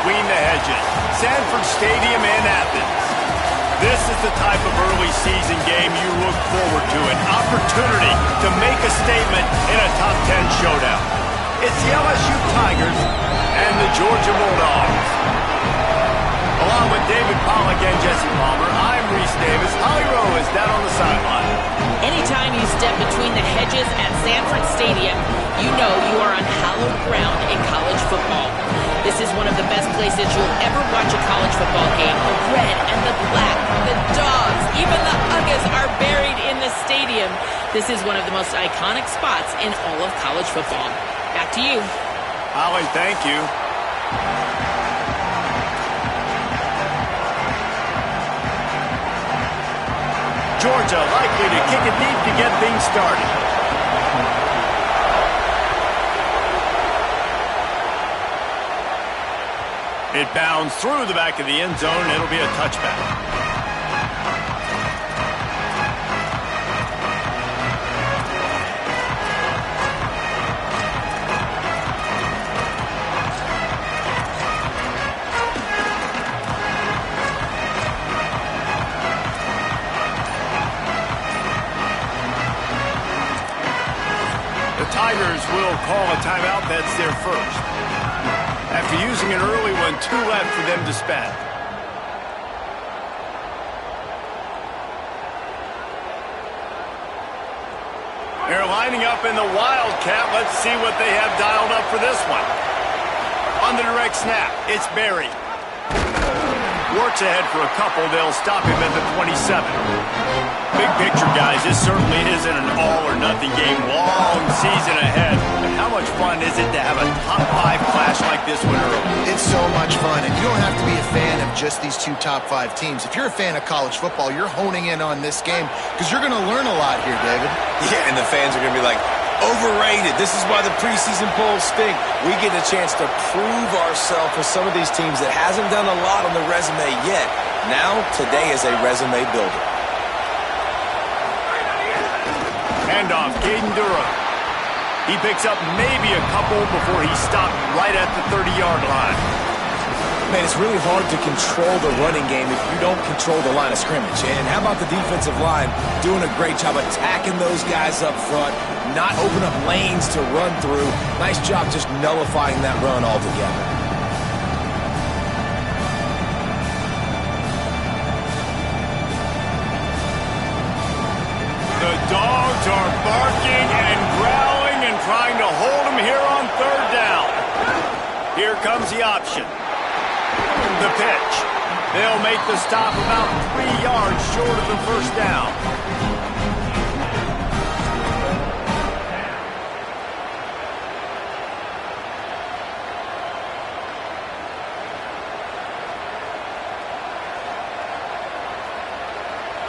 between the hedges. Sanford Stadium in Athens. This is the type of early season game you look forward to, an opportunity to make a statement in a top 10 showdown. It's the LSU Tigers and the Georgia Bulldogs. Along with David Pollack and Jesse Palmer, I'm Reese Davis. Holly Rowe is down on the sideline. Anytime you step between the hedges at Sanford Stadium, you know you are on hallowed ground in college football. This is one of the best places you'll ever watch a college football game. The red and the black, the dogs, even the Uggas are buried in the stadium. This is one of the most iconic spots in all of college football. Back to you. Holly, thank you. Georgia likely to kick it deep to get things started. It bounds through the back of the end zone. It'll be a touchback. Tigers will call a timeout. That's their first. After using an early one, 2 left for them to spend. They're lining up in the Wildcat. Let's see what they have dialed up for this one. On the direct snap, it's Berry. Works ahead for a couple. They'll stop him at the 27. Big picture, guys, this certainly isn't an all-or-nothing game. Long season ahead. But how much fun is it to have a top-5 clash like this one early? It's so much fun, and you don't have to be a fan of just these 2 top-5 teams. If you're a fan of college football, you're honing in on this game because you're going to learn a lot here, David. Yeah, and the fans are going to be like, overrated. This is why the preseason polls stink. We get a chance to prove ourselves with some of these teams that hasn't done a lot on the resume yet. Now, today is a resume builder. Handoff, Caden Durham. He picks up maybe a couple before he stopped right at the 30-yard line. Man, it's really hard to control the running game if you don't control the line of scrimmage. And how about the defensive line doing a great job attacking those guys up front, not open up lanes to run through. Nice job just nullifying that run altogether. The Dogs are barking and growling and trying to hold him here on 3rd down. Here comes the option. The pitch. They'll make the stop about 3 yards short of the 1st down.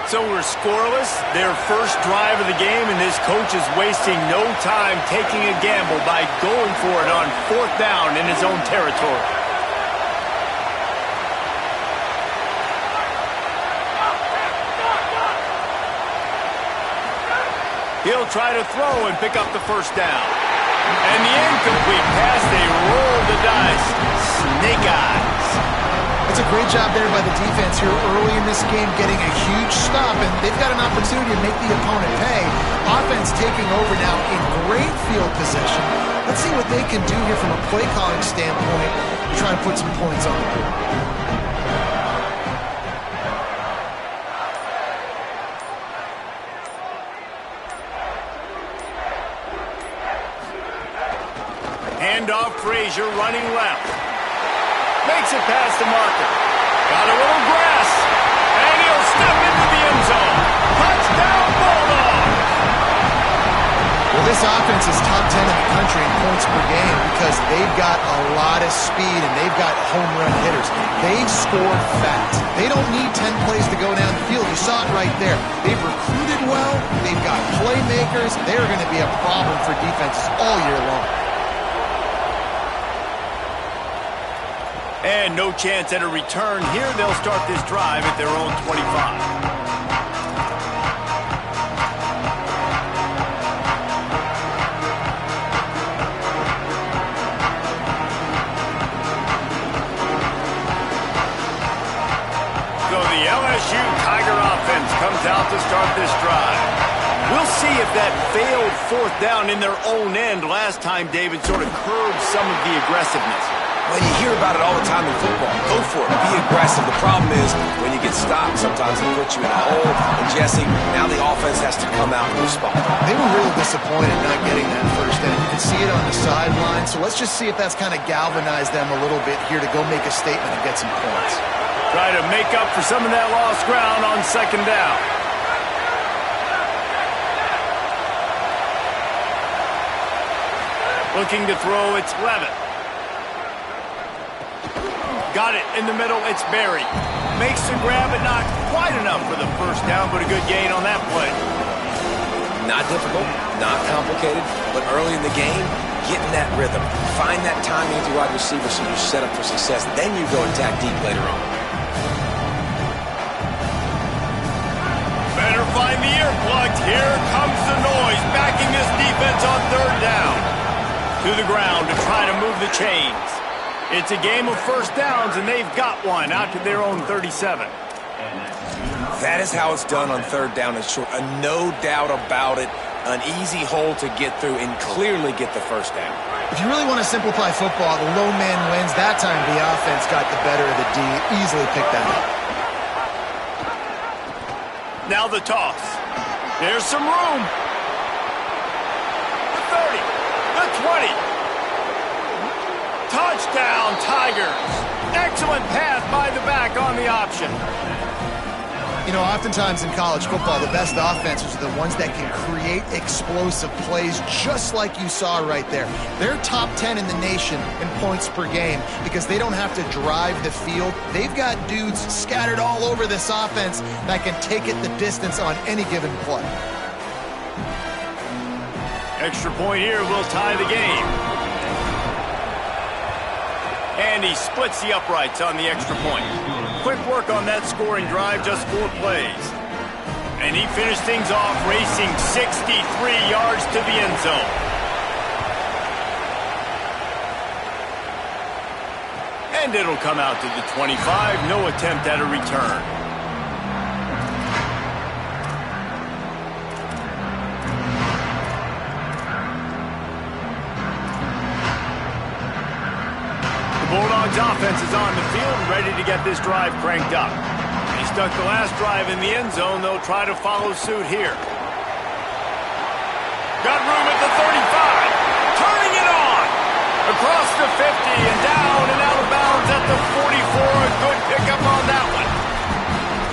So we're scoreless, their first drive of the game, and this coach is wasting no time taking a gamble by going for it on 4th down in his own territory. He'll try to throw and pick up the 1st down. And the incomplete pass, they roll the dice. Snake eyes. It's a great job there by the defense here early in this game, getting a huge stop, and they've got an opportunity to make the opponent pay. Offense taking over now in great field possession. Let's see what they can do here from a play calling standpoint to try and put some points on the board. Handoff, Frazier running left. Makes it past the marker. Got a little grass. And he'll step into the end zone. Touchdown, Bulldogs! Well, this offense is top 10 in the country in points per game because they've got a lot of speed and they've got home run hitters. They score fast. They don't need 10 plays to go down the field. You saw it right there. They've recruited well. They've got playmakers. They're going to be a problem for defenses all year long. And no chance at a return here. They'll start this drive at their own 25. out to start this drive. We'll see if that failed fourth down in their own end last time, David, sort of curbed some of the aggressiveness. Well, you hear about it all the time in football. Go for it. Be aggressive. The problem is when you get stopped, sometimes it puts you in a hole. And, Jesse, now the offense has to come out and respond. They were real disappointed not getting that first down. You can see it on the sideline. So let's just see if that's kind of galvanized them a little bit here to go make a statement and get some points. Try to make up for some of that lost ground on second down. Looking to throw, it's Levitt. Got it in the middle, it's Barry. Makes the grab, but not quite enough for the first down, but a good gain on that play. Not difficult, not complicated, but early in the game, get in that rhythm. Find that timing with your wide receiver so you're set up for success. Then you go attack deep later on. Better find the ear plugged. Here comes the noise, backing this defense on third down. To the ground to try to move the chains. It's a game of first downs, and they've got one out to their own 37. That is how it's done on third down and short. No doubt about it. An easy hole to get through and clearly get the first down. If you really want to simplify football, the low man wins. That time the offense got the better of the D. Easily picked that up. Now the toss. There's some room. The 30. The 20. Touchdown, Tigers. Excellent pass by the back on the option. You know, oftentimes in college football, the best offenses are the ones that can create explosive plays, just like you saw right there. They're top 10 in the nation in points per game because they don't have to drive the field. They've got dudes scattered all over this offense that can take it the distance on any given play. Extra point here will tie the game. And he splits the uprights on the extra point. Quick work on that scoring drive, just 4 plays. And he finished things off racing 63 yards to the end zone. And it'll come out to the 25. No attempt at a return. Bulldogs offense is on the field, ready to get this drive cranked up. He stuck the last drive in the end zone. They'll try to follow suit here. Got room at the 35. Turning it on. Across the 50 and down and out of bounds at the 44. A good pickup on that one.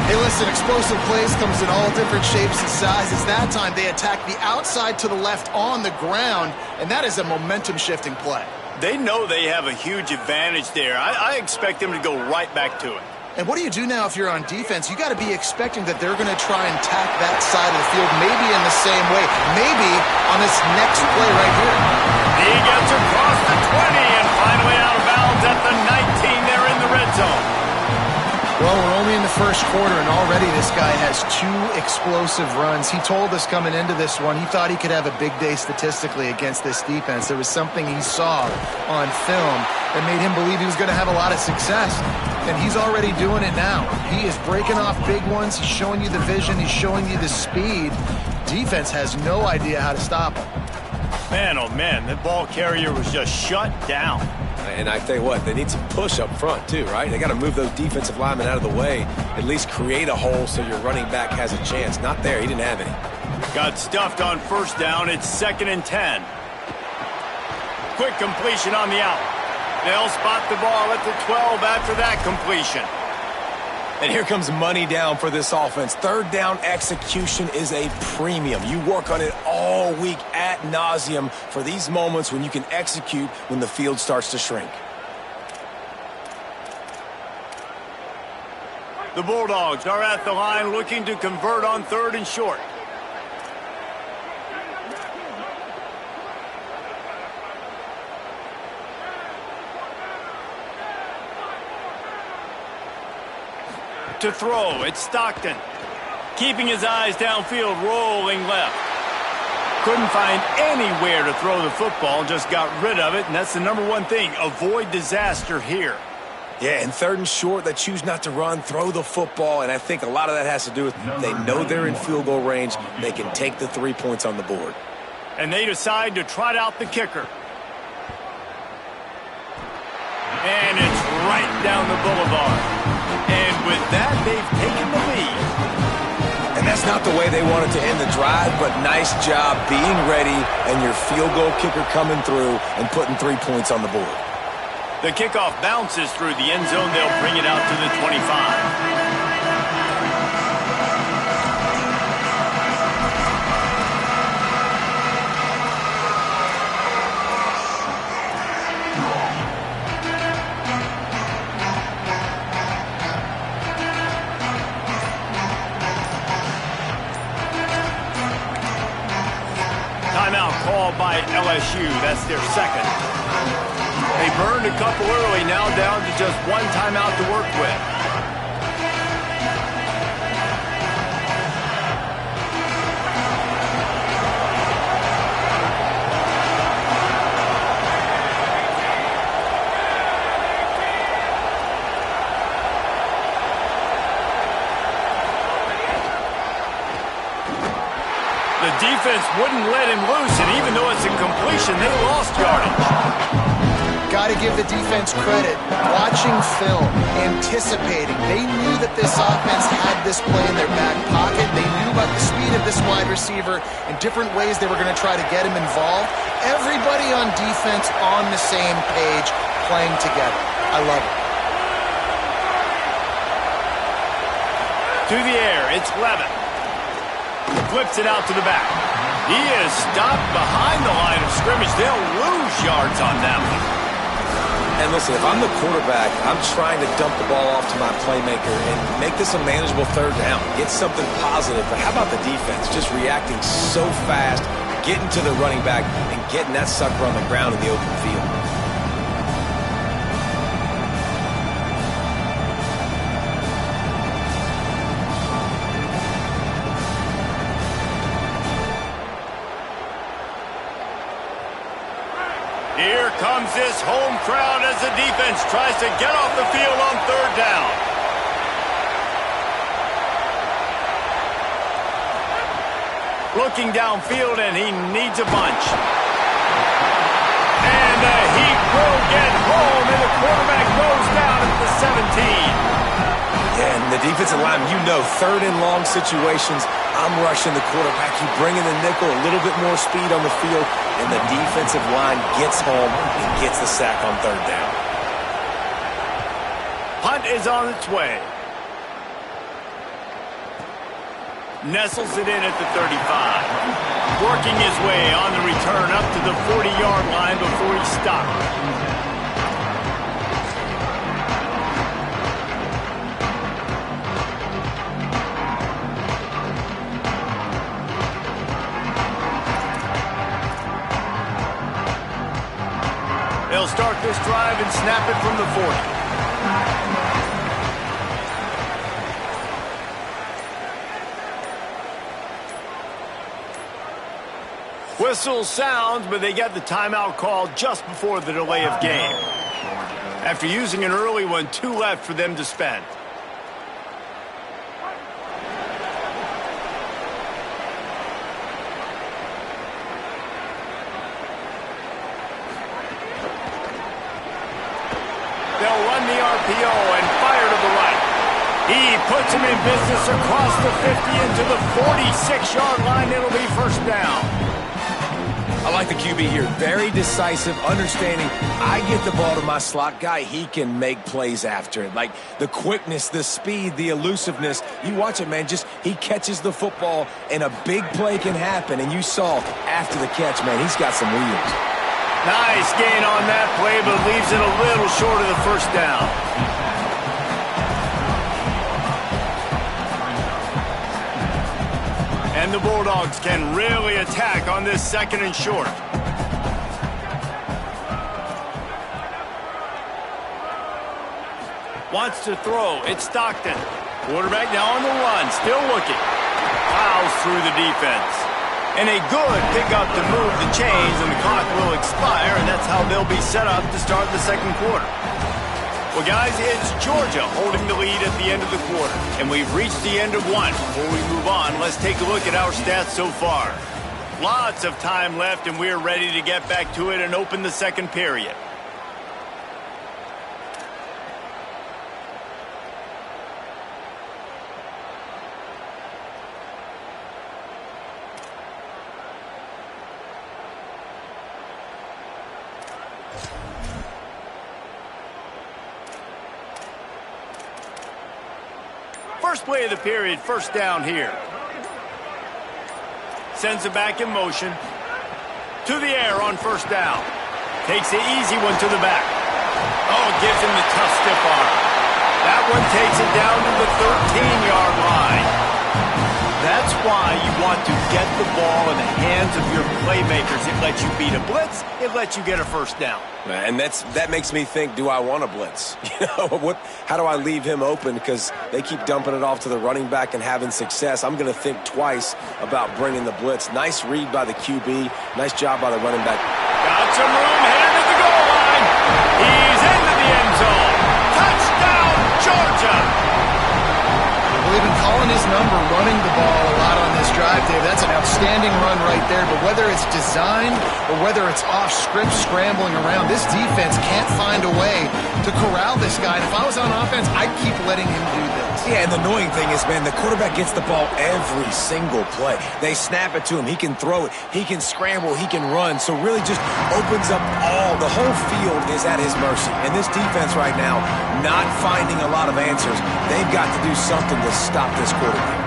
Hey, listen, explosive plays comes in all different shapes and sizes. That time they attack the outside to the left on the ground, and that is a momentum-shifting play. They know they have a huge advantage there. I expect them to go right back to it. And what do you do now if you're on defense? You got to be expecting that they're going to try and tack that side of the field, maybe in the same way, maybe on this next play right here. He gets across the 20 and finally out of bounds at the 19. They're in the red zone. Well, we're only in the first quarter, and already this guy has 2 explosive runs. He told us coming into this one he thought he could have a big day statistically against this defense. There was something he saw on film that made him believe he was going to have a lot of success, and he's already doing it now. He is breaking off big ones. He's showing you the vision. He's showing you the speed. Defense has no idea how to stop him. Man, oh man, the ball carrier was just shut down. And I tell you what, they need some push up front too, right? They got to move those defensive linemen out of the way, at least create a hole so your running back has a chance. Not there. He didn't have any. Got stuffed on first down. It's 2nd and 10. Quick completion on the out. They'll spot the ball at the 12 after that completion. And here comes money down for this offense. Third down execution is a premium. You work on it all week ad nauseum for these moments when you can execute when the field starts to shrink. The Bulldogs are at the line looking to convert on 3rd and short. To throw, it's Stockton. Keeping his eyes downfield, rolling left. Couldn't find anywhere to throw the football, just got rid of it, and that's the #1 thing. Avoid disaster here. Yeah, and third and short, they choose not to run, throw the football, and I think a lot of that has to do with they know they're in field goal range. They can take the 3 points on the board. And they decide to trot out the kicker. And it's right down the boulevard. And with that, they've taken the lead. And that's not the way they wanted to end the drive, but nice job being ready and your field goal kicker coming through and putting 3 points on the board. The kickoff bounces through the end zone. They'll bring it out to the 25. Timeout called by LSU. That's their second. They burned a couple early, now down to just one timeout to work with. The defense wouldn't let him loose, and even though it's a completion, they lost yardage. Got to give the defense credit. Watching film, anticipating. They knew that this offense had this play in their back pocket. They knew about the speed of this wide receiver and different ways they were going to try to get him involved. Everybody on defense on the same page, playing together. I love it. To the air, it's Levin. Flips it out to the back. He is stopped behind the line of scrimmage. They'll lose yards on that one. And listen, if I'm the quarterback, I'm trying to dump the ball off to my playmaker and make this a manageable third down. Get something positive. But how about the defense? Just reacting so fast, getting to the running back, and getting that sucker on the ground in the open field. Here comes this home crowd as the defense tries to get off the field on third down. Looking downfield, and he needs a bunch. And the heat will get home, and the quarterback goes down at the 17. Yeah, and the defensive line, you know, third and long situations, I'm rushing the quarterback. You bring in the nickel, a little bit more speed on the field, and the defensive line gets home and gets the sack on third down. Punt is on its way. Nestles it in at the 35. Working his way on the return up to the 40-yard line before he stopped. They'll start this drive and snap it from the 40. Whistle sounds, but they get the timeout call just before the delay of game. After using an early one, 2 left for them to spend. They'll run the RPO and fire to the right. He puts him in business across the 50 into the 46-yard line. It'll be first down. I like the QB here. Very decisive, understanding. I get the ball to my slot guy. He can make plays after it. Like the quickness, the speed, the elusiveness. You watch it, man. Just he catches the football, and a big play can happen. And you saw after the catch, man, he's got some wheels. Nice gain on that play, but leaves it a little short of the first down. And the Bulldogs can really attack on this second and short. Wants to throw. It's Stockton. Quarterback now on the run. Still looking. Plows through the defense. And a good pickup to move the chains, and the clock will expire, and that's how they'll be set up to start the second quarter. Well, guys, it's Georgia holding the lead at the end of the quarter, and we've reached the end of one. Before we move on, let's take a look at our stats so far. Lots of time left, and we're ready to get back to it and open the second period. First play of the period, first down here. Sends it back in motion. To the air on first down. Takes the easy one to the back. Oh, gives him the tough stiff arm. That one takes it down to the 13-yard line. That's why you want to get the ball in the hands of your playmakers. It lets you beat a blitz. It lets you get a first down. And that makes me think, do I want to blitz? How do I leave him open? Because they keep dumping it off to the running back and having success. I'm going to think twice about bringing the blitz. Nice read by the QB. Nice job by the running back. Got some room, headed to the goal line. He's into the end zone. Touchdown, Georgia. Well, they've been calling his number, running the ball a lot on this drive, Dave. That's an outstanding run right there. But whether it's designed or whether it's off script scrambling around, this defense can't find a way to corral this guy. And if I was on offense, I'd keep letting him do this. Yeah, and the annoying thing is, man, the quarterback gets the ball every single play. They snap it to him. He can throw it. He can scramble. He can run. So really just opens up the whole field is at his mercy. And this defense right now, not finding a lot of answers. They've got to do something to stop this quarterback.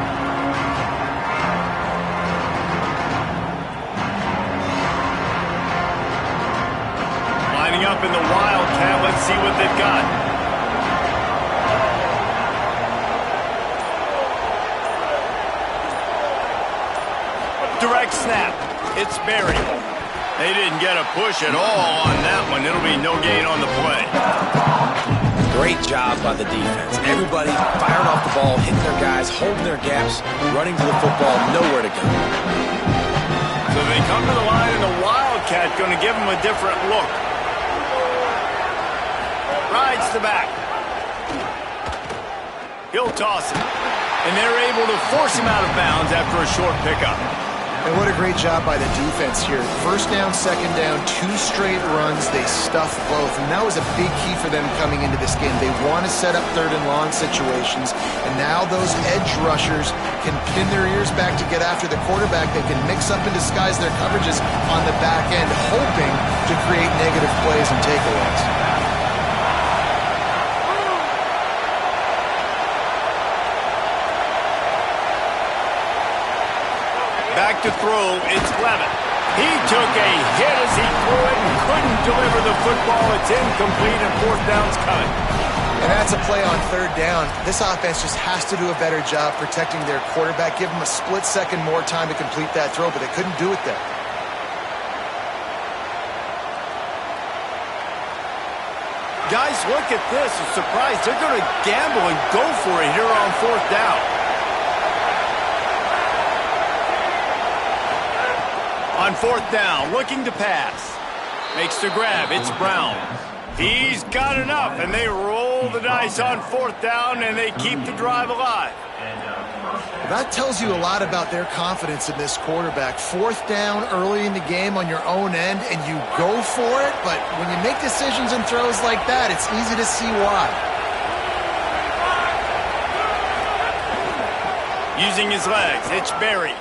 Lining up in the Wildcat. Let's see what they've got. Direct snap. It's Berry. They didn't get a push at all on that one. It'll be no gain on the play. Great job by the defense. Everybody firing off the ball, hitting their guys, holding their gaps, running to the football, nowhere to go. So they come to the line, and the Wildcat going to give them a different look. Rides the back. He'll toss it. And they're able to force him out of bounds after a short pickup. And what a great job by the defense here. First down, second down, 2 straight runs. They stuffed both. And that was a big key for them coming into this game. They want to set up third and long situations. And now those edge rushers can pin their ears back to get after the quarterback. They can mix up and disguise their coverages on the back end, hoping to create negative plays and takeaways. Back to throw, it's Clement. He took a hit as he threw it and couldn't deliver the football. It's incomplete and fourth down's coming. And that's a play on third down. This offense just has to do a better job protecting their quarterback. Give them a split second more time to complete that throw, but they couldn't do it there. Guys, look at this. A surprise. They're going to gamble and go for it here on fourth down. On fourth down, looking to pass. Makes the grab. It's Brown. He's got enough, and they roll the dice on fourth down, and they keep the drive alive. That tells you a lot about their confidence in this quarterback. Fourth down early in the game on your own end, and you go for it, but when you make decisions and throws like that, it's easy to see why. Using his legs, it's Berry.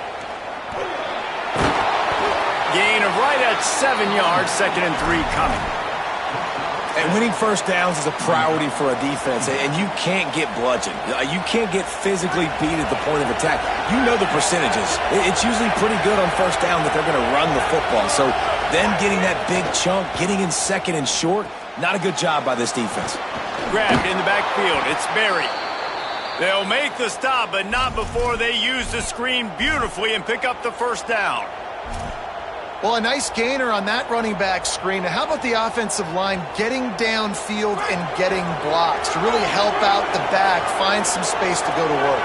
Gain of right at 7 yards, 2nd and 3 coming. And winning first downs is a priority for a defense, and you can't get bludgeoned. You can't get physically beat at the point of attack. You know the percentages. It's usually pretty good on first down that they're going to run the football. So them getting that big chunk, getting in second and short, not a good job by this defense. Grabbed in the backfield. It's Berry. They'll make the stop, but not before they use the screen beautifully and pick up the first down. Well, a nice gainer on that running back screen. Now, how about the offensive line getting downfield and getting blocks to really help out the back, find some space to go to work?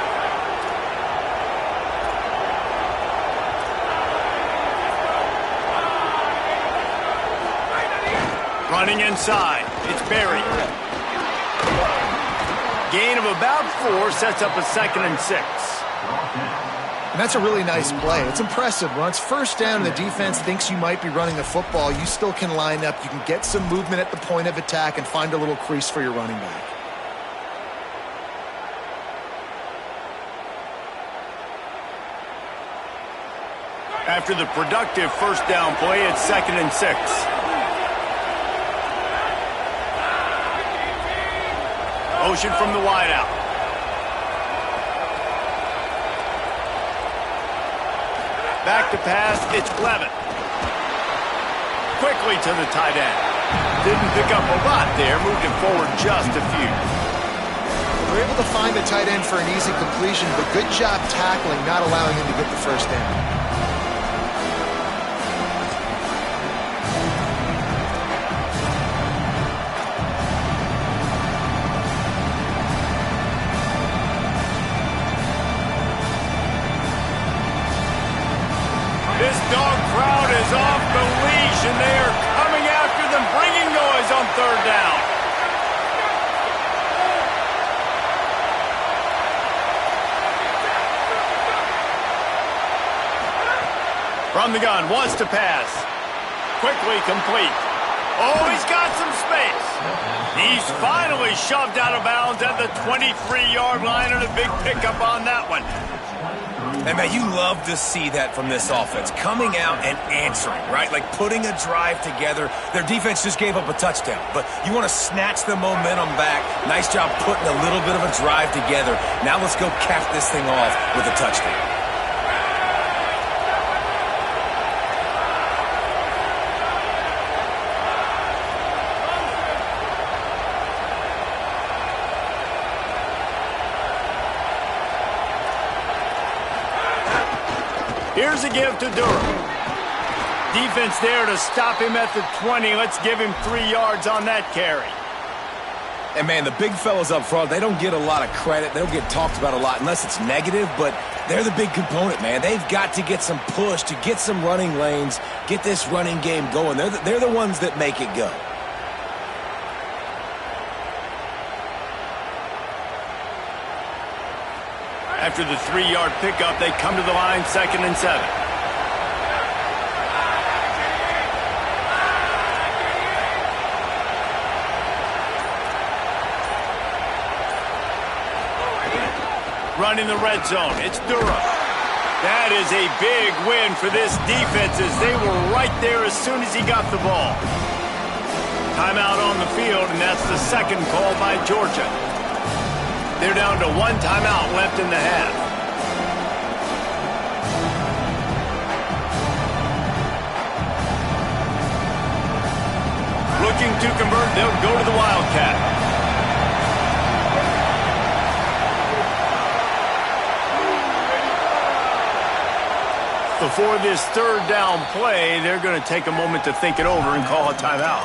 Running inside. It's Berry. about 4, sets up a 2nd and 6. And that's a really nice play. It's impressive. When it's first down and the defense thinks you might be running the football, you still can line up. You can get some movement at the point of attack and find a little crease for your running back. After the productive first down play, it's 2nd and 6. Motion from the wideout. Back to pass, it's Clevin. Quickly to the tight end. Didn't pick up a lot there, moved it forward just a few. They're able to find the tight end for an easy completion, but good job tackling, not allowing him to get the first down. This dog crowd is off the leash, and they are coming after them, bringing noise on 3rd down. From the gun, wants to pass. Quickly complete. Oh, he's got some space. He's finally shoved out of bounds at the 23-yard line, and a big pickup on that one. And, man, you love to see that from this offense. Coming out and answering, right? Like putting a drive together. Their defense just gave up a touchdown. But you want to snatch the momentum back. Nice job putting a little bit of a drive together. Now let's go cap this thing off with a touchdown. Here's a give to Durham. Defense there to stop him at the 20. Let's give him 3 yards on that carry. And, man, the big fellas up front, they don't get a lot of credit. They don't get talked about a lot unless it's negative, but they're the big component, man. They've got to get some push to get some running lanes, get this running game going. They're the ones that make it go. After the 3-yard pickup, they come to the line, 2nd and 7. Running the red zone, it's Durham. That is a big win for this defense as they were right there as soon as he got the ball. Timeout on the field, and that's the 2nd call by Georgia. They're down to 1 timeout left in the half. Looking to convert, they'll go to the Wildcat. Before this 3rd down play, they're going to take a moment to think it over and call a timeout.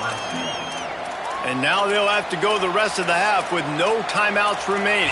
And now they'll have to go the rest of the half with no timeouts remaining.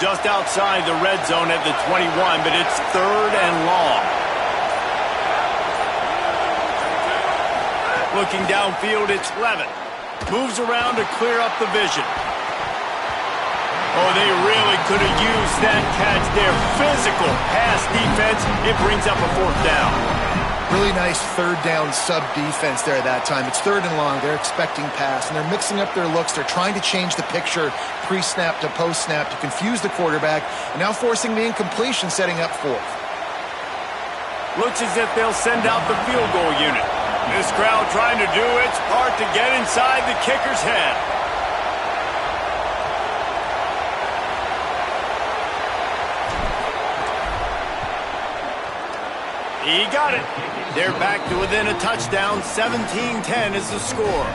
Just outside the red zone at the 21, but it's 3rd and long. Looking downfield, it's Levin. Moves around to clear up the vision. Oh, they really could have used that catch there. Physical pass defense. It brings up a 4th down. Really nice 3rd down sub-defense there at that time. It's 3rd and long. They're expecting pass, and they're mixing up their looks. They're trying to change the picture pre-snap to post-snap to confuse the quarterback, and now forcing the incompletion, setting up 4th. Looks as if they'll send out the field goal unit. This crowd trying to do its part to get inside the kicker's head. He got it. They're back to within a touchdown. 17-10 is the score.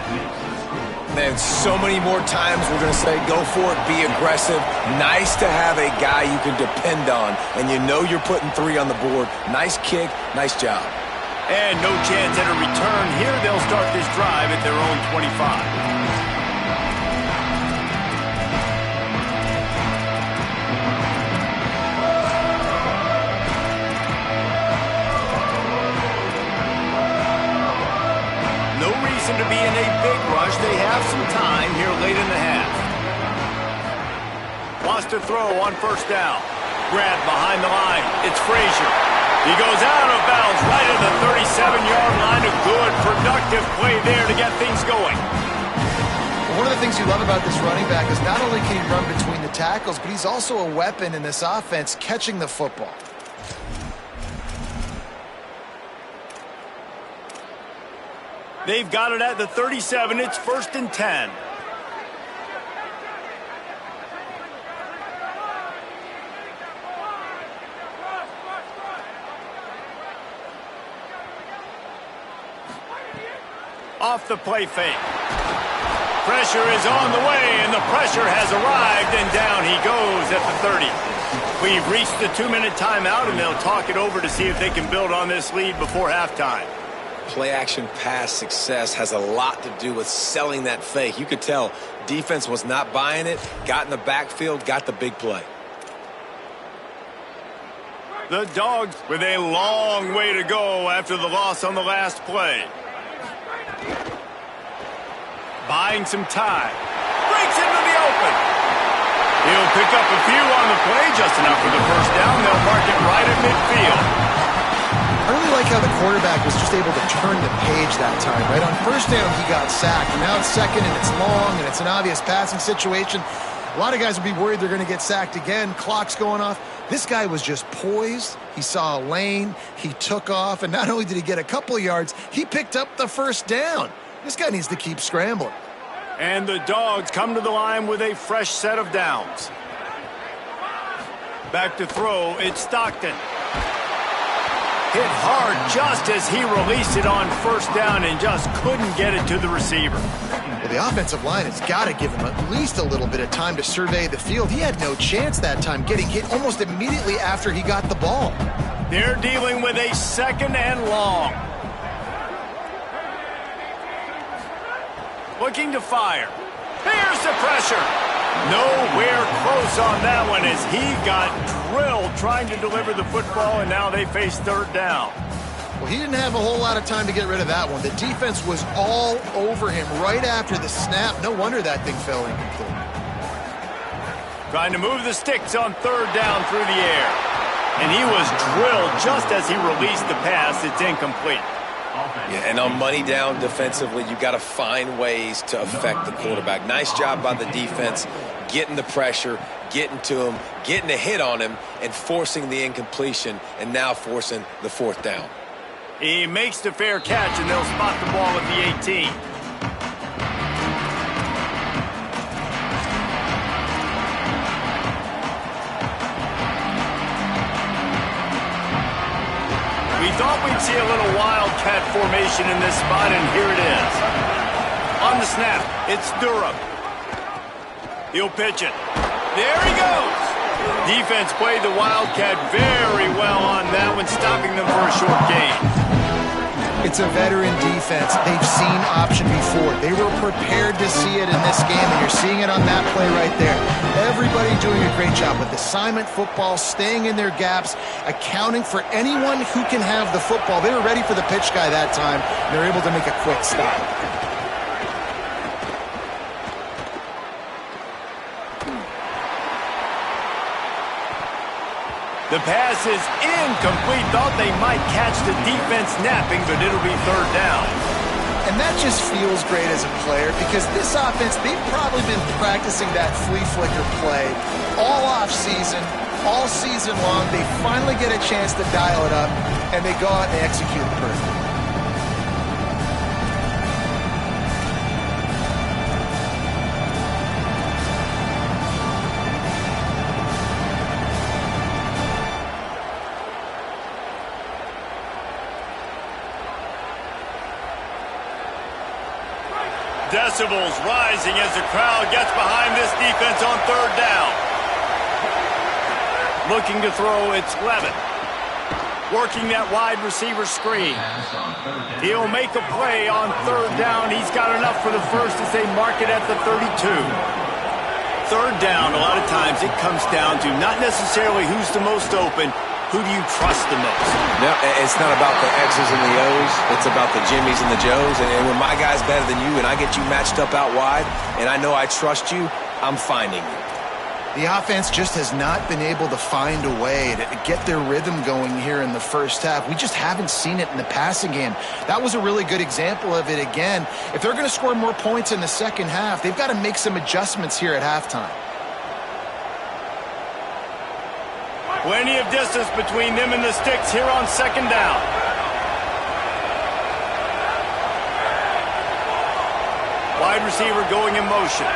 Man, so many more times we're going to say, go for it, be aggressive. Nice to have a guy you can depend on, and you know you're putting 3 on the board. Nice kick, nice job. And no chance at a return here. They'll start this drive at their own 25. To be in a big rush. They have some time here late in the half. Wants to throw on first down. Grab behind the line. It's Frazier. He goes out of bounds right at the 37-yard line. A good, productive play there to get things going. One of the things you love about this running back is not only can he run between the tackles, but he's also a weapon in this offense catching the football. They've got it at the 37. It's 1st and 10. Off the play fake. Pressure is on the way, and the pressure has arrived, and down he goes at the 30. We've reached the 2-minute timeout, and they'll talk it over to see if they can build on this lead before halftime. Play-action pass success has a lot to do with selling that fake. You could tell defense was not buying it, got in the backfield, got the big play. The Dogs with a long way to go after the loss on the last play. Buying some time. Breaks into the open. He'll pick up a few on the play, just enough for the first down. They'll mark it right at midfield. I really like how the quarterback was just able to turn the page that time, right? On first down, he got sacked. And now it's second, and it's long, and it's an obvious passing situation. A lot of guys would be worried they're going to get sacked again. Clock's going off. This guy was just poised. He saw a lane. He took off. And not only did he get a couple of yards, he picked up the first down. This guy needs to keep scrambling. And the Dogs come to the line with a fresh set of downs. Back to throw. It's Stockton. Hit hard just as he released it on first down and just couldn't get it to the receiver. Well, the offensive line has got to give him at least a little bit of time to survey the field. He had no chance that time, getting hit almost immediately after he got the ball. They're dealing with a 2nd and long. Looking to fire. There's the pressure. Nowhere close on that one as he got drilled trying to deliver the football, and now they face 3rd down. Well, he didn't have a whole lot of time to get rid of that one. The defense was all over him right after the snap. No wonder that thing fell incomplete. Trying to move the sticks on 3rd down through the air. And he was drilled just as he released the pass. It's incomplete. Yeah, and on money down defensively, you got to find ways to affect the quarterback. Nice job by the defense, getting the pressure, getting to him, getting a hit on him, and forcing the incompletion, and now forcing the 4th down. He makes the fair catch, and they'll spot the ball at the 18. We thought we'd see a little wildcat formation in this spot, and here it is. On the snap, it's Durham. He'll pitch it. There he goes. Defense played the wildcat very well on that one, stopping them for a short gain. It's a veteran defense. They've seen option before. They were prepared to see it in this game, and you're seeing it on that play right there. Everybody doing a great job with assignment football, staying in their gaps, accounting for anyone who can have the football. They were ready for the pitch guy that time. They're able to make a quick stop. The pass is incomplete. Thought they might catch the defense napping, but it'll be 3rd down. And that just feels great as a player because this offense, they've probably been practicing that flea flicker play all off season, all season long. They finally get a chance to dial it up, and they go out and they execute it perfectly. Decibels rising as the crowd gets behind this defense on 3rd down. Looking to throw, it's Levin. Working that wide receiver screen. He'll make a play on third down. He's got enough for the first as they mark it at the 32. Third down, a lot of times it comes down to not necessarily who's the most open, who do you trust the most? No, it's not about the X's and the O's. It's about the Jimmies and the Joes. And when my guy's better than you and I get you matched up out wide and I know I trust you, I'm finding you. The offense just has not been able to find a way to get their rhythm going here in the first half. We just haven't seen it in the passing game. That was a really good example of it again. If they're going to score more points in the second half, they've got to make some adjustments here at halftime. Plenty of distance between them and the sticks here on second down. Wide receiver going in motion.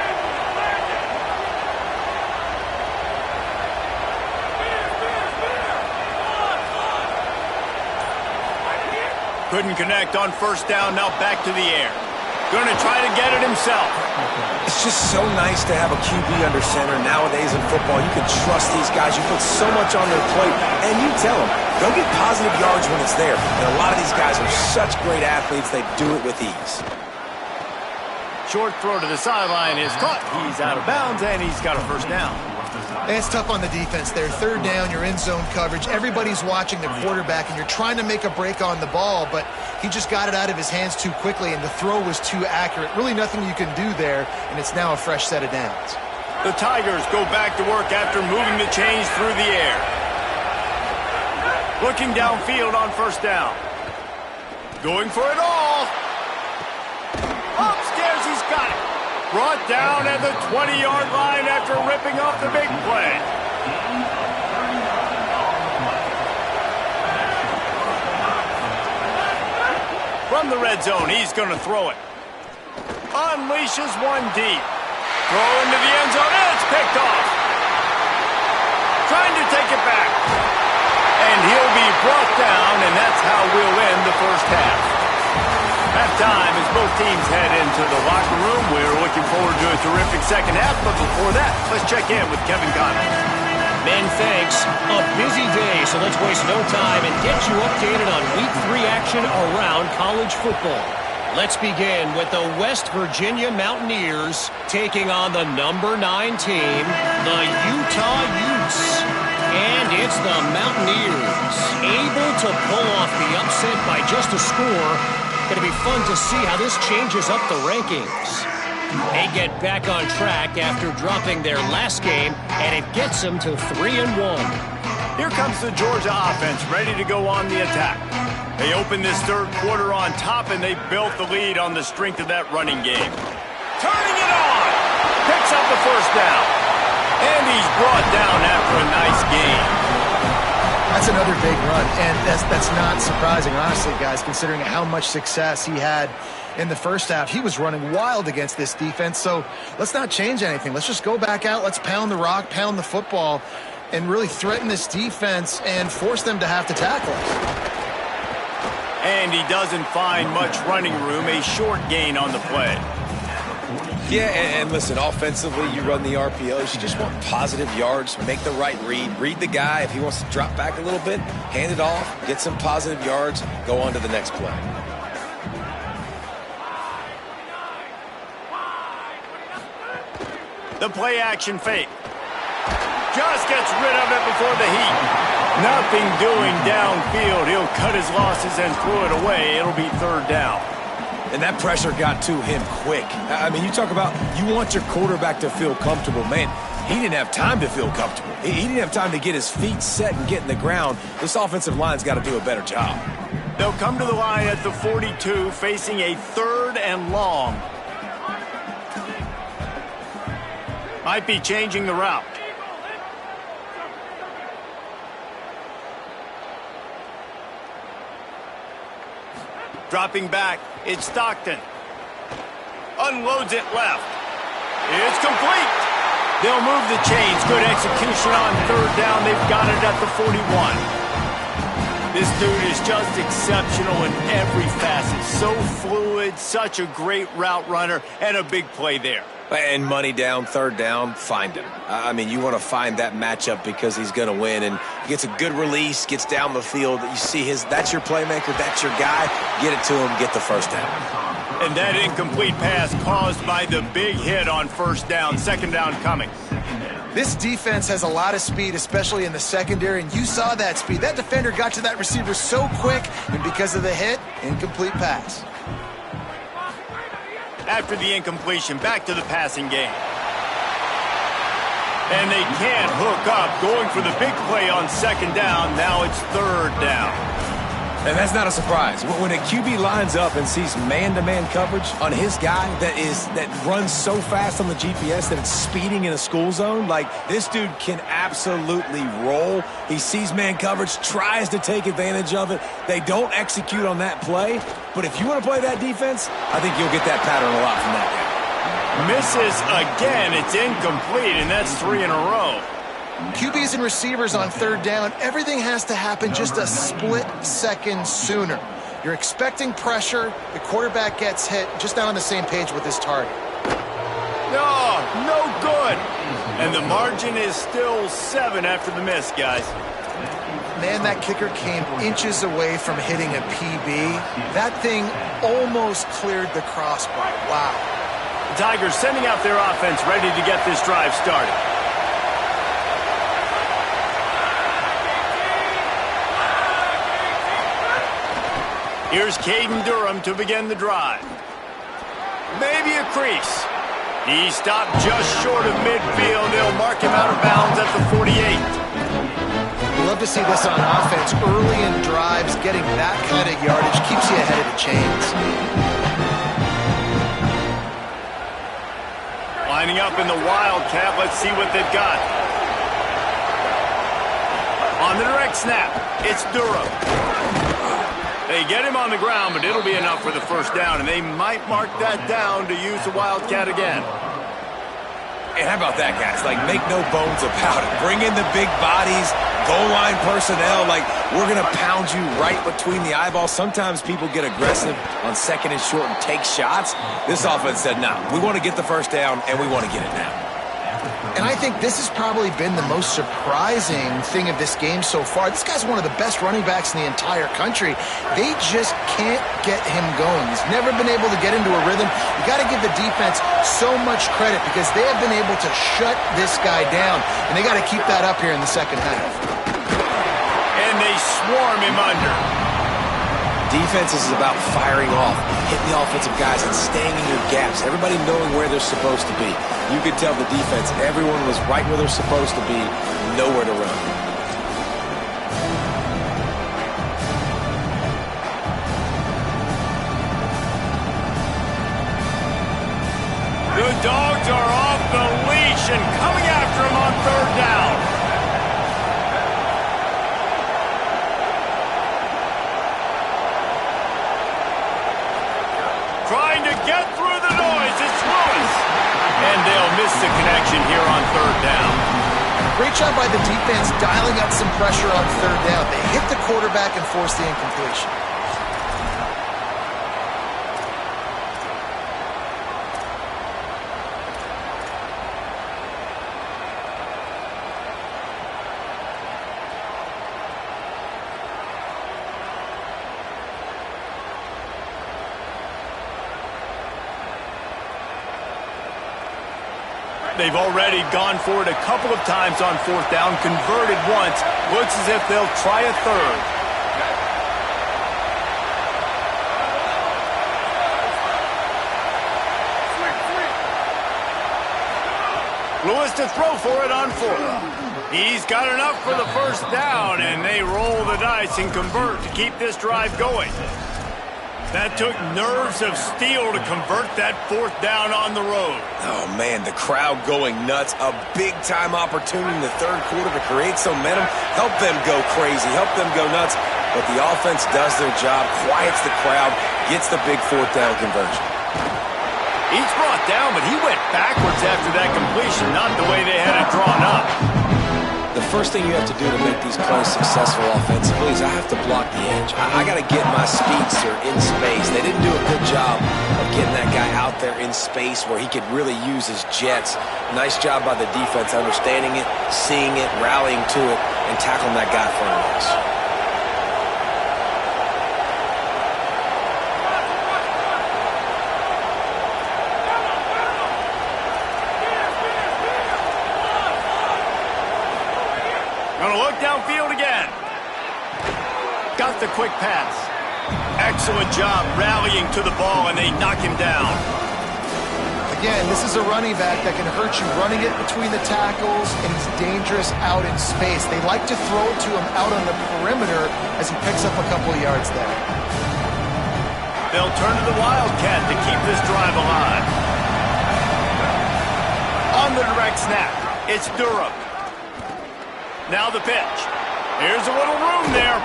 Couldn't connect on first down, now back to the air. Going to try to get it himself. It's just so nice to have a QB under center nowadays in football. You can trust these guys. You put so much on their plate, and you tell them, go get positive yards when it's there. And a lot of these guys are such great athletes, they do it with ease. Short throw to the sideline is caught. He's out of bounds, and he's got a first down. And it's tough on the defense there. Third down, you're in zone coverage. Everybody's watching the quarterback, and you're trying to make a break on the ball, but he just got it out of his hands too quickly, and the throw was too accurate. Really nothing you can do there, and it's now a fresh set of downs. The Tigers go back to work after moving the chains through the air. Looking downfield on first down. Going for it all. Upstairs, he's got it. Brought down at the 20-yard line after ripping off the big play. From the red zone, he's going to throw it. Unleashes one deep. Throw into the end zone, and it's picked off. Trying to take it back. And he'll be brought down, and that's how we'll end the first half. Halftime as both teams head into the locker room. We're looking forward to a terrific second half, but before that, let's check in with Kevin Conner. Ben, thanks. A busy day, so let's waste no time and get you updated on Week 3 action around college football. Let's begin with the West Virginia Mountaineers taking on the number 9 team, the Utah Utes. And it's the Mountaineers able to pull off the upset by just a score. Going to be fun to see how this changes up the rankings. They get back on track after dropping their last game, and it gets them to 3-1. Here comes the Georgia offense, ready to go on the attack. They open this third quarter on top, and they built the lead on the strength of that running game. Turning it on! Picks up the first down. And he's brought down after a nice game. That's another big run, and that's not surprising, honestly, guys, considering how much success he had in the first half. He was running wild against this defense, so let's not change anything. Let's just go back out. Let's pound the rock, pound the football, and really threaten this defense and force them to have to tackle us. And he doesn't find much running room, a short gain on the play. Yeah, and listen, offensively, you run the RPOs. You just want positive yards, make the right read. Read the guy. If he wants to drop back a little bit, hand it off, get some positive yards, go on to the next play. The play action fake. Just gets rid of it before the heat. Nothing doing downfield. He'll cut his losses and throw it away. It'll be third down. And that pressure got to him quick. I mean, you talk about you want your quarterback to feel comfortable. Man, he didn't have time to feel comfortable. He didn't have time to get his feet set and get in the ground. This offensive line's got to do a better job. They'll come to the line at the 42, facing a 3rd and long. Might be changing the route. Dropping back, it's Stockton. Unloads it left. It's complete. They'll move the chains. Good execution on third down. They've got it at the 41. This dude is just exceptional in every facet. So fluid, such a great route runner, and a big play there. And money down, third down, find him. I mean, you want to find that matchup because he's going to win. And he gets a good release, gets down the field. You see that's your playmaker, that's your guy. Get it to him, get the first down. And that incomplete pass caused by the big hit on first down. Second down coming. This defense has a lot of speed, especially in the secondary, and you saw that speed. That defender got to that receiver so quick, and because of the hit, incomplete pass. After the incompletion, back to the passing game. And they can't hook up, going for the big play on second down. Now it's third down. And that's not a surprise. When a QB lines up and sees man-to-man coverage on his guy that runs so fast on the GPS that it's speeding in a school zone, like this dude can absolutely roll. He sees man coverage, tries to take advantage of it. They don't execute on that play. But if you want to play that defense, I think you'll get that pattern a lot from that guy. Misses again. It's incomplete, and that's 3 in a row. QBs and receivers on third down, everything has to happen just a split second sooner. You're expecting pressure, the quarterback gets hit, just not on the same page with his target. No good. And the margin is still 7 after the miss, guys. Man, that kicker came inches away from hitting a PB. That thing almost cleared the crossbar. Wow. The Tigers sending out their offense ready to get this drive started. Here's Caden Durham to begin the drive. Maybe a crease. He stopped just short of midfield. They'll mark him out of bounds at the 48. We love to see this on offense. Early in drives, getting that kind of yardage keeps you ahead of the chains. Lining up in the Wildcat. Let's see what they've got. On the direct snap, it's Durham. They get him on the ground, but it'll be enough for the first down, and they might mark that down to use the Wildcat again. And how about that, guys? Like, make no bones about it. Bring in the big bodies, goal line personnel. Like, we're going to pound you right between the eyeballs. Sometimes people get aggressive on second and short and take shots. This offense said, no, we want to get the first down, and we want to get it now. And I think this has probably been the most surprising thing of this game so far. This guy's one of the best running backs in the entire country. They just can't get him going. He's never been able to get into a rhythm. You got to give the defense so much credit because they have been able to shut this guy down, and they got to keep that up here in the second half. And they swarm him under. Defense is about firing off, hitting the offensive guys, and staying in your gaps. Everybody knowing where they're supposed to be. You could tell the defense, everyone was right where they're supposed to be, nowhere to run. The Dogs are off the leash and coming after him on third down. Trying to get through the noise. It's Lewis. And they'll miss the connection here on third down. Great job by the defense dialing up some pressure on third down. They hit the quarterback and forced the incompletion. They've already gone for it a couple of times on fourth down, converted once. Looks as if they'll try a third. Lewis to throw for it on fourth. He's got enough for the first down, and they roll the dice and convert to keep this drive going. That took nerves of steel to convert that fourth down on the road. Oh, man, the crowd going nuts. A big-time opportunity in the third quarter to create some momentum. Help them go crazy. Help them go nuts. But the offense does their job, quiets the crowd, gets the big fourth down conversion. He's brought down, but he went backwards after that completion, not the way they had it drawn up. The first thing you have to do to make these plays successful offensively is I have to block the edge. I got to get my speedster in space. They didn't do a good job of getting that guy out there in space where he could really use his jets. Nice job by the defense understanding it, seeing it, rallying to it, and tackling that guy for a loss. Gonna look downfield again. Got the quick pass. Excellent job rallying to the ball, and they knock him down. Again, this is a running back that can hurt you running it between the tackles, and he's dangerous out in space. They like to throw it to him out on the perimeter as he picks up a couple of yards there. They'll turn to the Wildcat to keep this drive alive. On the direct snap, it's Durham. Now the pitch. Here's a little room there.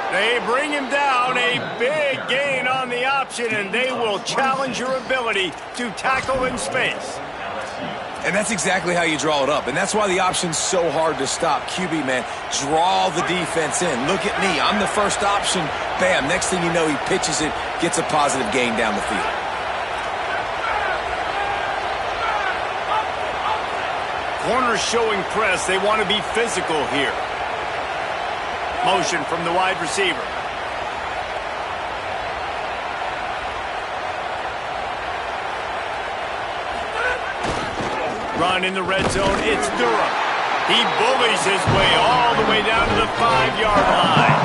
They bring him down. A big gain on the option, and they will challenge your ability to tackle in space. And that's exactly how you draw it up. And that's why the option's so hard to stop. QB, man, draw the defense in. Look at me. I'm the first option. Bam. Next thing you know, he pitches it, gets a positive gain down the field. Corners showing press. They want to be physical here. Motion from the wide receiver. Run in the red zone. It's Durham. He bullies his way all the way down to the 5-yard line.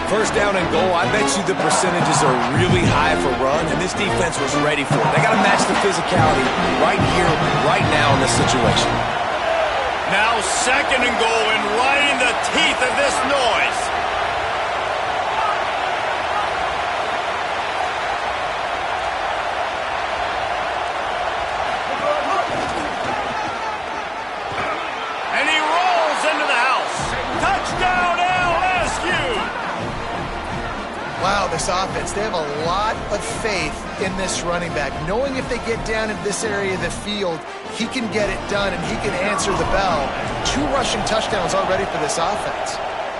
First down and goal, I bet you the percentages are really high for run, and this defense was ready for it. They got to match the physicality right here, right now in this situation. Now second and goal, and right in the teeth of this noise. And he rolls into the house. Touchdown LSU! Wow, this offense, they have a lot of faith in this running back, knowing if they get down in this area of the field, he can get it done and he can answer the bell. 2 rushing touchdowns already for this offense.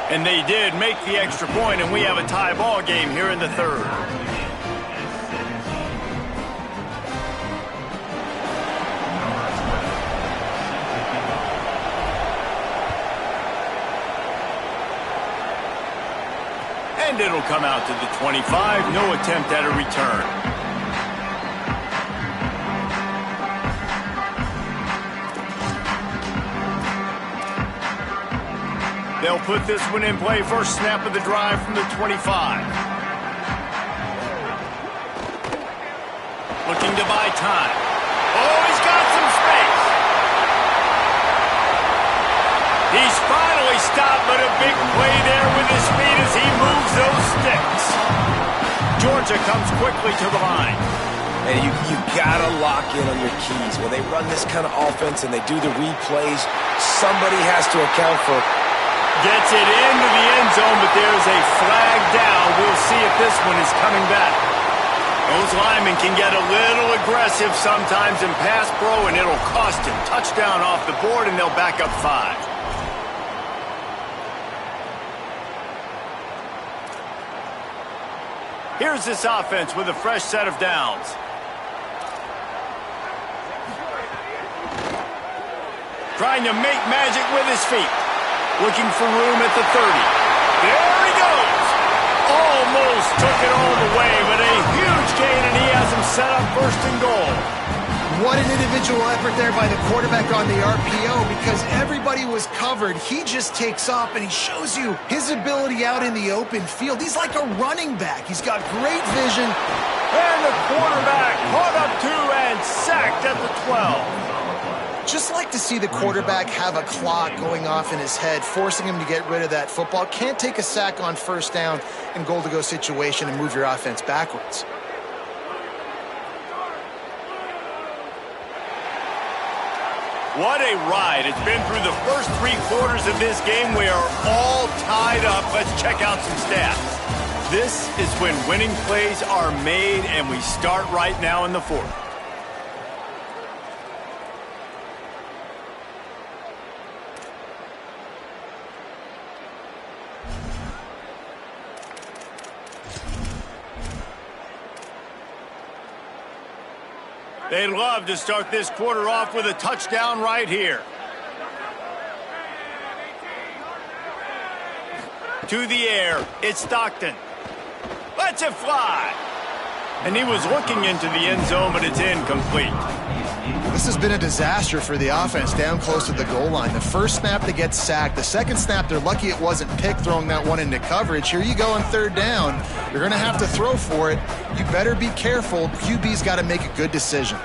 And they did make the extra point, and we have a tie ball game here in the third. And it'll come out to the 25. No attempt at a return. They'll put this one in play. First snap of the drive from the 25. Looking to buy time. Oh, he's got some space. He's finally stopped, but a big play there with his feet as he moves those sticks. Georgia comes quickly to the line. And you got to lock in on your keys. When they run this kind of offense and they do the replays, somebody has to account for gets it into the end zone, but there's a flag down. We'll see if this one is coming back. Those linemen can get a little aggressive sometimes in pass pro, and it'll cost him. Touchdown off the board, and they'll back up 5. Here's this offense with a fresh set of downs. Trying to make magic with his feet. Looking for room at the 30. There he goes. Almost took it all the way, but a huge gain, and he has him set up first and goal. What an individual effort there by the quarterback on the RPO, because everybody was covered. He just takes off, and he shows you his ability out in the open field. He's like a running back. He's got great vision. And the quarterback caught up 2 and sacked at the 12. Just like to see the quarterback have a clock going off in his head, forcing him to get rid of that football. Can't take a sack on first down in goal-to-go situation and move your offense backwards. What a ride. It's been through the first 3 quarters of this game. We are all tied up. Let's check out some stats. This is when winning plays are made, and we start right now in the 4th. They'd love to start this quarter off with a touchdown right here. To the air, it's Stockton. Lets it fly. And he was looking into the end zone, but it's incomplete. This has been a disaster for the offense down close to the goal line. The first snap they get sacked. The second snap, they're lucky it wasn't picked throwing that one into coverage. Here you go on third down. You're going to have to throw for it. You better be careful. QB's got to make a good decision.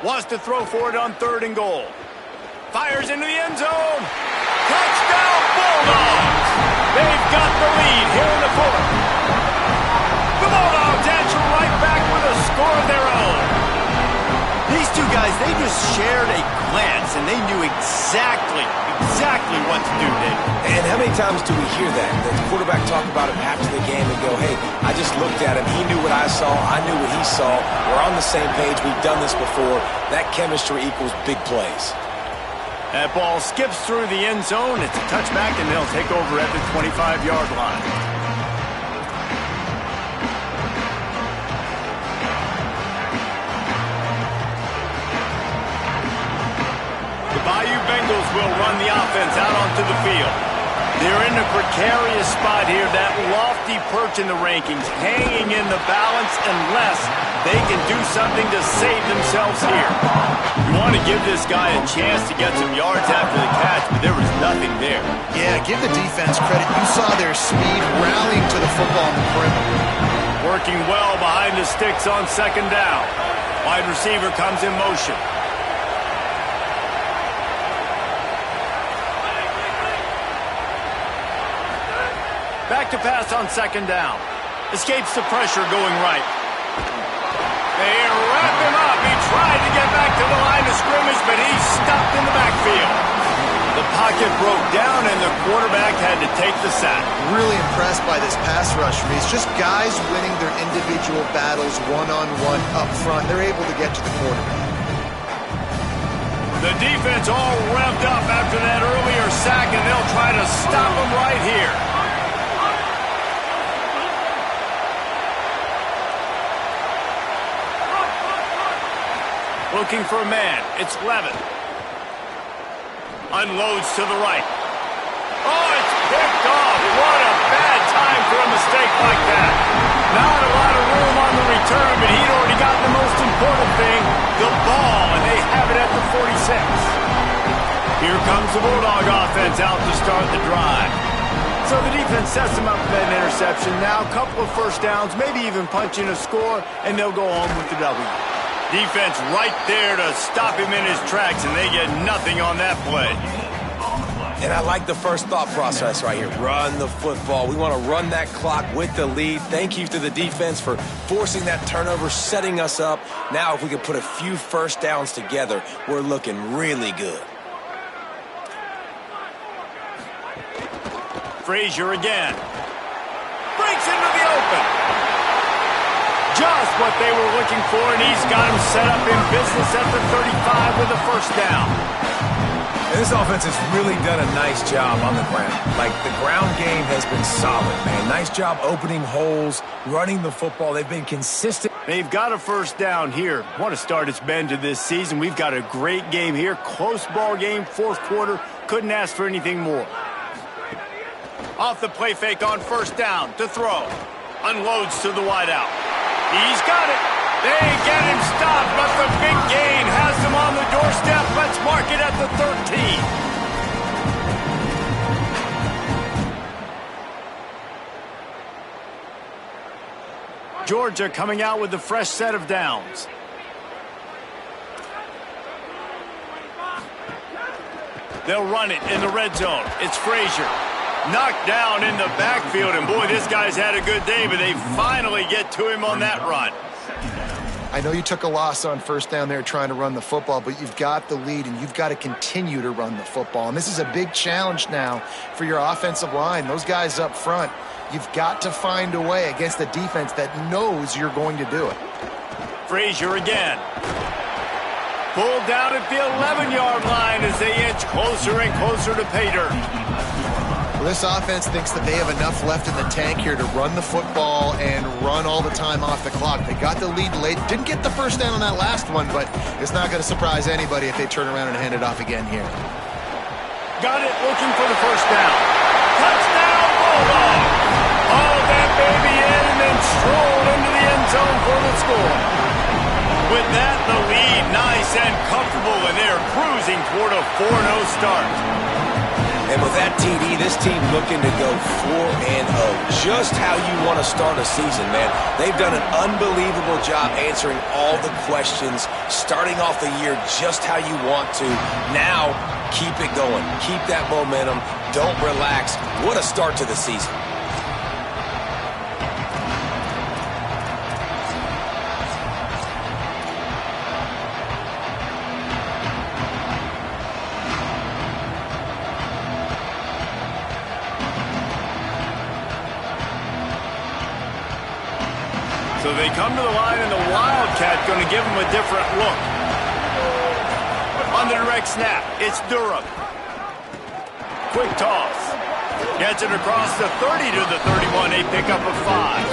Wants to throw for it on 3rd and goal. Fires into the end zone. Touchdown, Bulldogs! They've got the lead here in the 4th. The Bulldogs answer right back with a score of their own. These two guys, they just shared a glance, and they knew exactly what to do, Dave. And how many times do we hear that? The quarterback talk about it after the game and go, hey, I just looked at him. He knew what I saw. I knew what he saw. We're on the same page. We've done this before. That chemistry equals big plays. That ball skips through the end zone. It's a touchback, and they'll take over at the 25-yard line. The Bayou Bengals will run the offense out onto the field. They're in a precarious spot here, that lofty perch in the rankings, hanging in the balance unless they can do something to save themselves here. You want to give this guy a chance to get some yards after the catch, but there was nothing there. Yeah, give the defense credit. You saw their speed rallying to the football on the perimeter. Working well behind the sticks on 2nd down. Wide receiver comes in motion. Back to pass on 2nd down. Escapes the pressure going right. They wrap him up. He tried to get back to the line of scrimmage, but he's stuck in the backfield. The pocket broke down, and the quarterback had to take the sack. Really impressed by this pass rush, Reese. Just guys winning their individual battles one-on-one up front. They're able to get to the quarterback. The defense all revved up after that earlier sack, and they'll try to stop him right here. Looking for a man. It's Levin. Unloads to the right. Oh, it's picked off. What a bad time for a mistake like that. Not a lot of room on the return, but he'd already gotten the most important thing, the ball, and they have it at the 46. Here comes the Bulldog offense out to start the drive. So the defense sets them up for that interception. Now a couple of first downs, maybe even punching a score, and they'll go home with the W. Defense right there to stop him in his tracks, and they get nothing on that play. And I like the first thought process right here. Run the football. We want to run that clock with the lead. Thank you to the defense for forcing that turnover, setting us up. Now if we can put a few first downs together, we're looking really good. Frazier again. Breaks into the open. Just what they were looking for, and he's got him set up in business at the 35 with a first down. And this offense has really done a nice job on the ground. Like, the ground game has been solid, man. Nice job opening holes, running the football. They've been consistent. They've got a first down here. What a start it's been to this season. We've got a great game here. Close ball game, 4th quarter. Couldn't ask for anything more. Off the play fake on first down to throw. Unloads to the wideout. He's got it. They get him stopped, but the big gain has him on the doorstep. Let's mark it at the 13. Georgia coming out with a fresh set of downs. They'll run it in the red zone. It's Frazier. Knocked down in the backfield, and boy, this guy's had a good day, but they finally get to him on that run. I know you took a loss on first down there trying to run the football, but you've got the lead, and you've got to continue to run the football. And this is a big challenge now for your offensive line. Those guys up front, you've got to find a way against a defense that knows you're going to do it. Frazier again. Pulled down at the 11-yard line as they inch closer and closer to pay dirt. Well, this offense thinks that they have enough left in the tank here to run the football and run all the time off the clock. They got the lead late. Didn't get the first down on that last one, but it's not going to surprise anybody if they turn around and hand it off again here. Got it, looking for the first down. Touchdown, Bulldogs! Hauled that baby in and then strolled into the end zone for the score. With that, the lead nice and comfortable, and they're cruising toward a 4-0 start. And with that TD, this team looking to go 4-0. Just how you want to start a season, man. They've done an unbelievable job answering all the questions, starting off the year just how you want to. Now, keep it going. Keep that momentum. Don't relax. What a start to the season. So they come to the line, and the Wildcat going to give them a different look. On the direct snap, it's Durham. Quick toss. Gets it across the 30 to the 31, a pickup of 5.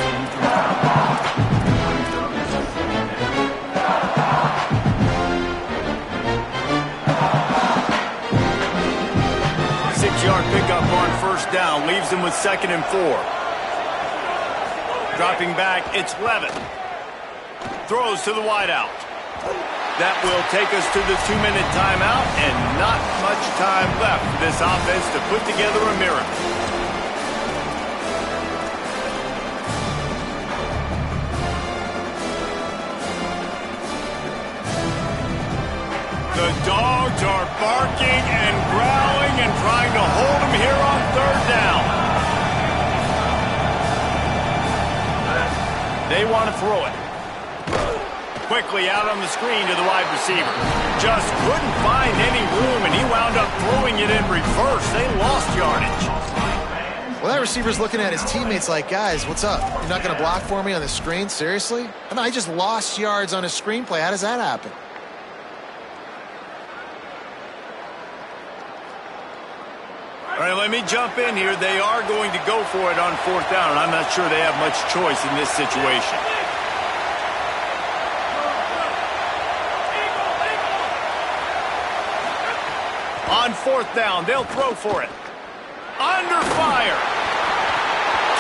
6-yard pickup on first down, leaves them with 2nd and 4. Dropping back, it's Levitt. Throws to the wideout. That will take us to the 2-minute timeout, and not much time left for this offense to put together a miracle. The Dogs are barking and growling and trying to hold them here on 3rd down. They want to throw it. Quickly out on the screen to the wide receiver. Just couldn't find any room, and he wound up throwing it in reverse. They lost yardage. Well, that receiver's looking at his teammates like, guys, what's up? You're not going to block for me on the screen? Seriously? I mean, I just lost yards on a screenplay. How does that happen? All right, let me jump in here. They are going to go for it on 4th down, and I'm not sure they have much choice in this situation. On 4th down, they'll throw for it. Under fire.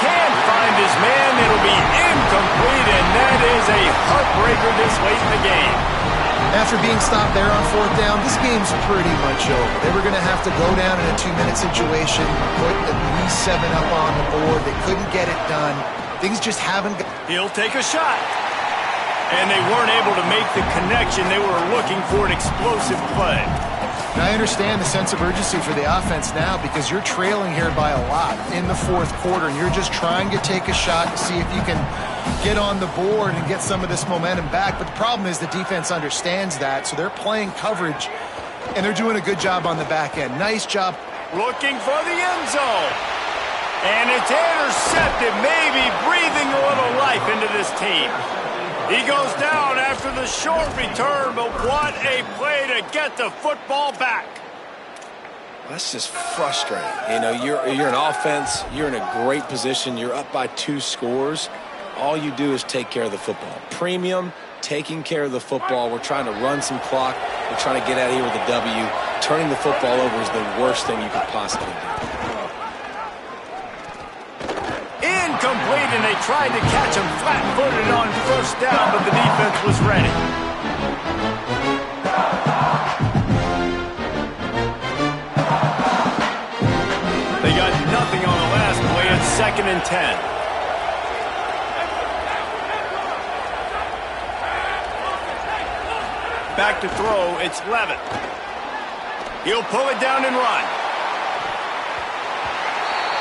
Can't find his man. It'll be incomplete, and that is a heartbreaker this late in the game. After being stopped there on 4th down, this game's pretty much over. They were going to have to go down in a 2-minute situation, put at least 7 up on the board. They couldn't get it done. Things just haven't... He'll take a shot. And they weren't able to make the connection. They were looking for an explosive play. Now, I understand the sense of urgency for the offense now because you're trailing here by a lot in the 4th quarter, and you're just trying to take a shot to see if you can get on the board and get some of this momentum back. But the problem is the defense understands that, so they're playing coverage, and they're doing a good job on the back end. Nice job. Looking for the end zone. And it's intercepted, maybe breathing a little life into this team. He goes down after the short return, but what a play to get the football back. That's just frustrating. You know, you're an offense. You're in a great position. You're up by 2 scores. All you do is take care of the football. Premium, taking care of the football. We're trying to run some clock. We're trying to get out of here with a W. Turning the football over is the worst thing you could possibly do. Incomplete, and they tried to catch him flat-footed on 1st down, but the defense was ready. They got nothing on the last play. It's 2nd and 10. Back to throw, it's Levitt. He'll pull it down and run.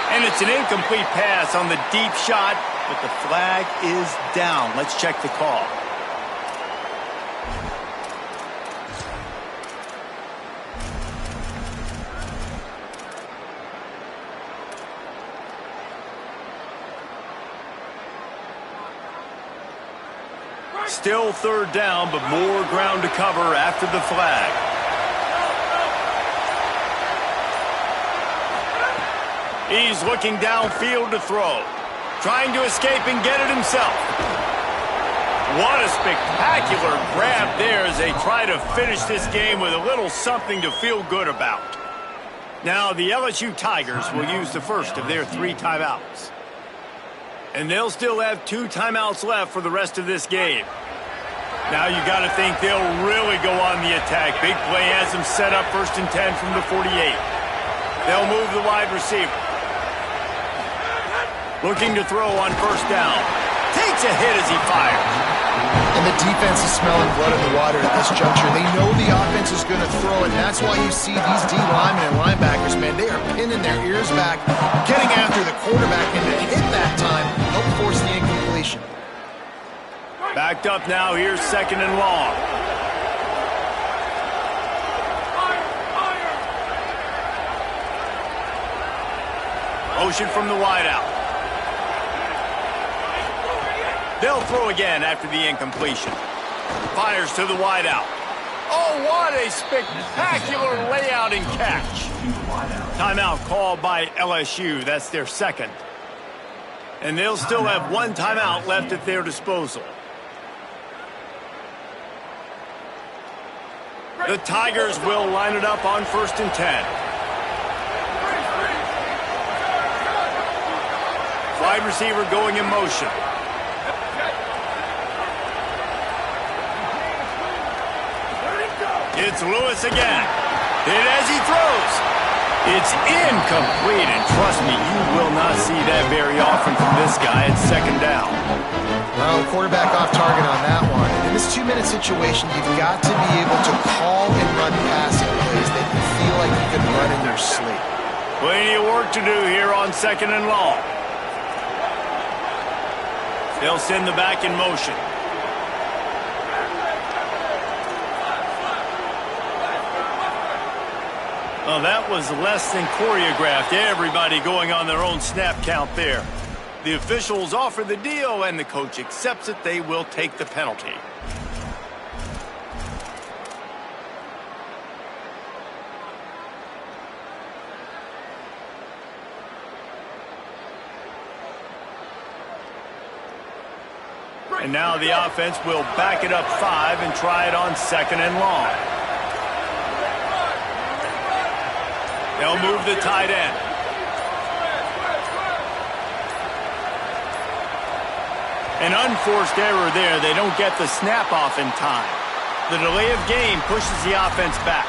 And it's an incomplete pass on the deep shot, but the flag is down. Let's check the call. Still third down, but more ground to cover after the flag. He's looking downfield to throw. Trying to escape and get it himself. What a spectacular grab there as they try to finish this game with a little something to feel good about. Now the LSU Tigers will use the first of their 3 timeouts. And they'll still have 2 timeouts left for the rest of this game. Now you got to think they'll really go on the attack. Big play has them set up 1st and 10 from the 48. They'll move the wide receiver. Looking to throw on 1st down. Takes a hit as he fires. And the defense is smelling blood in the water at this juncture. They know the offense is going to throw it. And that's why you see these D linemen and linebackers, man, they are pinning their ears back, getting after the quarterback, and to hit that time, help force the incompletion. Backed up now, here's 2nd and long. Motion from the wideout. They'll throw again after the incompletion. Fires to the wideout. Oh, what a spectacular layout and catch. Timeout called by LSU. That's their 2nd. And they'll still have 1 timeout left at their disposal. The Tigers will line it up on 1st and 10. Wide receiver going in motion. It's Lewis again. Hit as he throws. It's incomplete, and trust me, you will not see that very often from this guy at 2nd down. Well, quarterback off target on that one. And in this 2-minute situation, you've got to be able to call and run passing plays that you feel like you can run in your sleep. Plenty of work to do here on 2nd and long. They'll send the back in motion. Well, that was less than choreographed. Everybody going on their own snap count there. The officials offer the deal, and the coach accepts it. They will take the penalty. And now the offense will back it up 5 and try it on 2nd and long. They'll move the tight end. An unforced error there. They don't get the snap off in time. The delay of game pushes the offense back.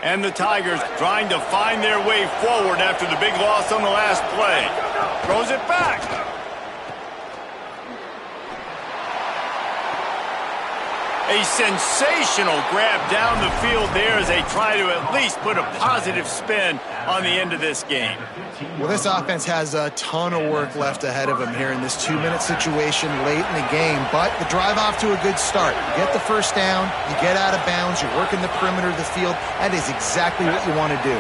And the Tigers trying to find their way forward after the big loss on the last play. Throws it back. A sensational grab down the field there as they try to at least put a positive spin on the end of this game. Well, this offense has a ton of work left ahead of them here in this 2-minute situation late in the game, but the drive off to a good start. You get the 1st down, you get out of bounds, you're working the perimeter of the field. That is exactly what you want to do.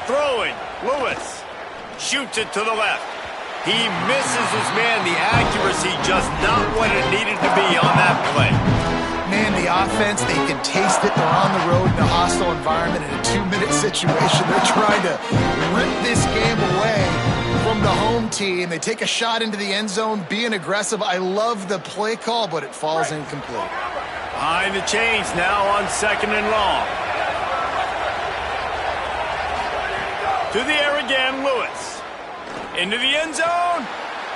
Throwing, Lewis shoots it to the left. He misses his man. The accuracy just not what it needed to be on that play. Man, the offense, they can taste it. They're on the road in a hostile environment in a 2-minute situation. They're trying to rip this game away from the home team. They take a shot into the end zone, being aggressive. I love the play call, but it falls incomplete. Behind the chains now on 2nd and long. To the air again, Lewis. Into the end zone.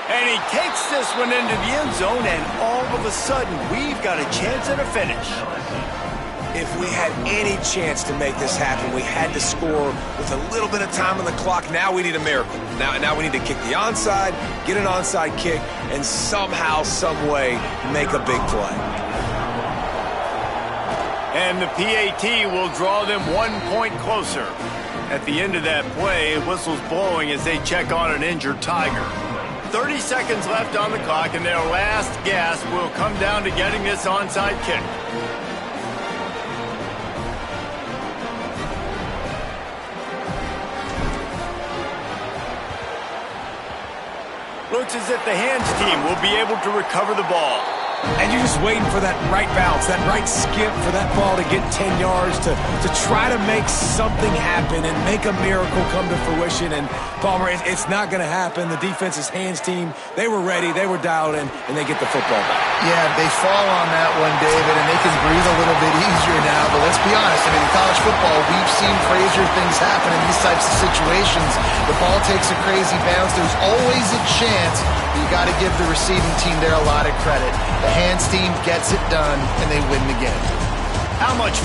And he takes this one into the end zone, and all of a sudden, we've got a chance at a finish. If we had any chance to make this happen, we had to score with a little bit of time on the clock. Now we need a miracle. Now we need to kick the onside, get an onside kick, and somehow, some way, make a big play. And the PAT will draw them 1 point closer. At the end of that play, whistle's blowing as they check on an injured Tiger. 30 seconds left on the clock, and their last gasp will come down to getting this onside kick. Looks as if the hands team will be able to recover the ball. And you're just waiting for that right bounce, that right skip for that ball to get 10 yards to try to make something happen and make a miracle come to fruition. And, Palmer, it's not going to happen. The defense's hands team, they were ready, they were dialed in, and they get the football back. Yeah, they fall on that one, David, and they can breathe a little bit easier now. But let's be honest, I mean, in college football, we've seen crazier things happen in these types of situations. The ball takes a crazy bounce. There's always a chance. You got to give the receiving team there a lot of credit. The hands team gets it done, and they win the game. How much